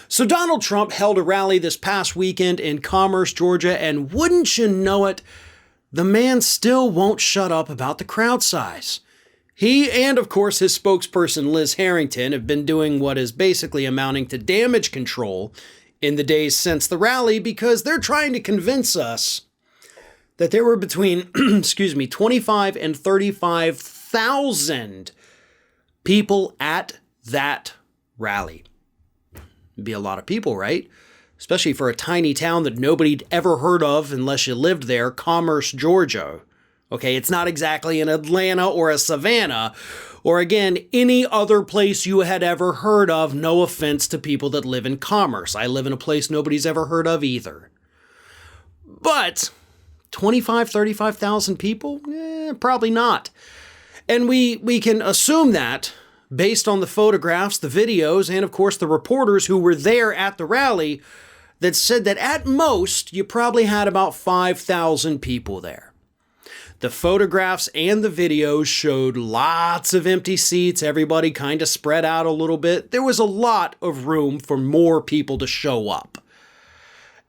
So Donald Trump held a rally this past weekend in Commerce, Georgia, and wouldn't you know it, the man still won't shut up about the crowd size. He and, of course, his spokesperson, Liz Harrington, have been doing what is basically amounting to damage control in the days since the rally because they're trying to convince us that there were between, 25 and 35,000 people at that rally. It'd be a lot of people, right? Especially for a tiny town that nobody'd ever heard of unless you lived there, Commerce, Georgia. Okay, it's not exactly an Atlanta or a Savannah, or again, any other place you had ever heard of, no offense to people that live in Commerce. I live in a place nobody's ever heard of either. But 35,000 people? Probably not. And we can assume that based on the photographs, the videos, and of course the reporters who were there at the rally that said that at most you probably had about 5,000 people there. The photographs and the videos showed lots of empty seats, everybody kind of spread out a little bit. There was a lot of room for more people to show up.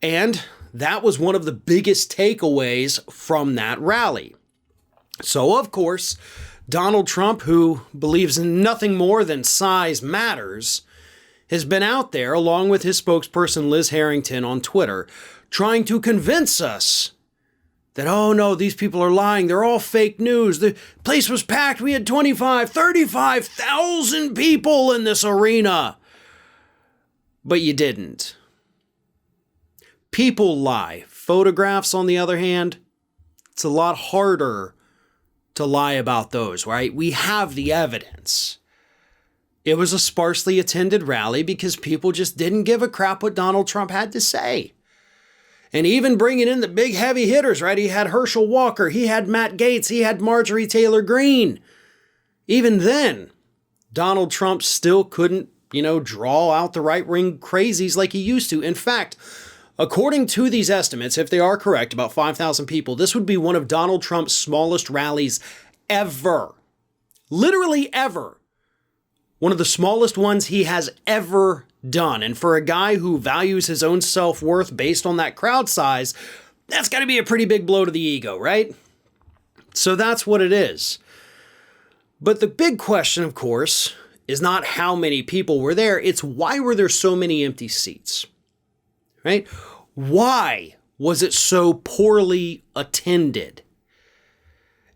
And that was one of the biggest takeaways from that rally. So, of course, Donald Trump, who believes in nothing more than size matters, has been out there, along with his spokesperson Liz Harrington on Twitter, trying to convince us that, oh no, these people are lying, they're all fake news, the place was packed, we had 35,000 people in this arena. But you didn't. People lie. Photographs, on the other hand, it's a lot harder to lie about those, right? We have the evidence. It was a sparsely attended rally because people just didn't give a crap what Donald Trump had to say. And even bringing in the big heavy hitters, right? He had Herschel Walker, he had Matt Gaetz, he had Marjorie Taylor Greene. Even then, Donald Trump still couldn't, draw out the right-wing crazies like he used to. In fact, according to these estimates, if they are correct, about 5,000 people, this would be one of Donald Trump's smallest rallies ever. Literally ever. One of the smallest ones he has ever done. And for a guy who values his own self-worth based on that crowd size, that's got to be a pretty big blow to the ego, right? So that's what it is. But the big question, of course, is not how many people were there. It's why were there so many empty seats? Right? Why was it so poorly attended?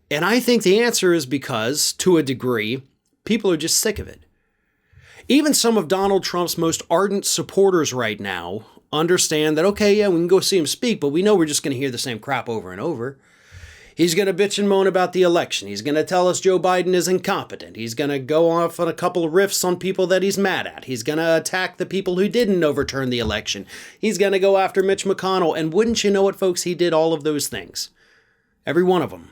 And I think the answer is because, to a degree, people are just sick of it. Even some of Donald Trump's most ardent supporters right now understand that, okay, yeah, we can go see him speak, but we know we're just going to hear the same crap over and over. He's going to bitch and moan about the election. He's going to tell us Joe Biden is incompetent. He's going to go off on a couple of riffs on people that he's mad at. He's going to attack the people who didn't overturn the election. He's going to go after Mitch McConnell. And wouldn't you know it, folks, he did all of those things. Every one of them.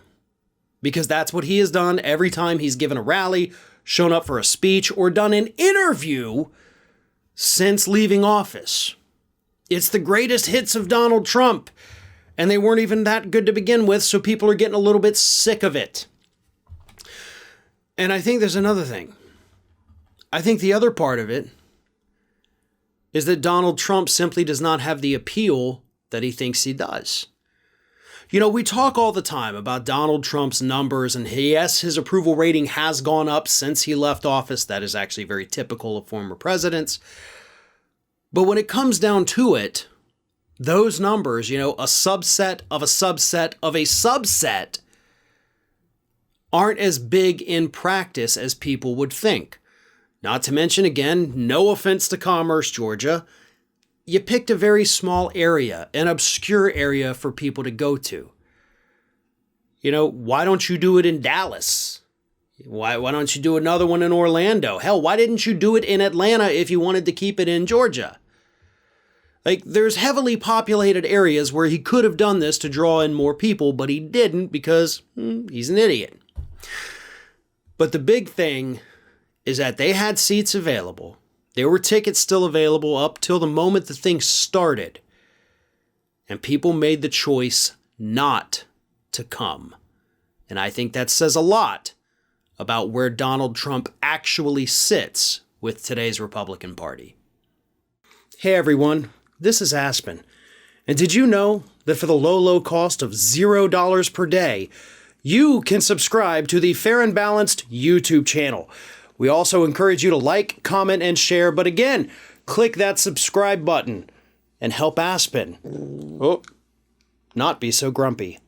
Because that's what he has done every time he's given a rally, shown up for a speech, or done an interview since leaving office. It's the greatest hits of Donald Trump. And they weren't even that good to begin with, so people are getting a little bit sick of it. And I think there's another thing. I think the other part of it is that Donald Trump simply does not have the appeal that he thinks he does. We talk all the time about Donald Trump's numbers, and yes, his approval rating has gone up since he left office. That is actually very typical of former presidents. But when it comes down to it, those numbers, a subset of a subset of a subset, aren't as big in practice as people would think. Not to mention, again, no offense to Commerce, Georgia, you picked a very small area, an obscure area for people to go to. Why don't you do it in Dallas? Why don't you do another one in Orlando? Hell, why didn't you do it in Atlanta if you wanted to keep it in Georgia? There's heavily populated areas where he could have done this to draw in more people, but he didn't because he's an idiot. But the big thing is that they had seats available. There were tickets still available up till the moment the thing started. And people made the choice not to come. And I think that says a lot about where Donald Trump actually sits with today's Republican Party. Hey everyone, this is Aspen. And did you know that for the low cost of $0 per day, you can subscribe to the Fair and Balanced YouTube channel? We also encourage you to like, comment, and share, but again, click that subscribe button and help Aspen not be so grumpy.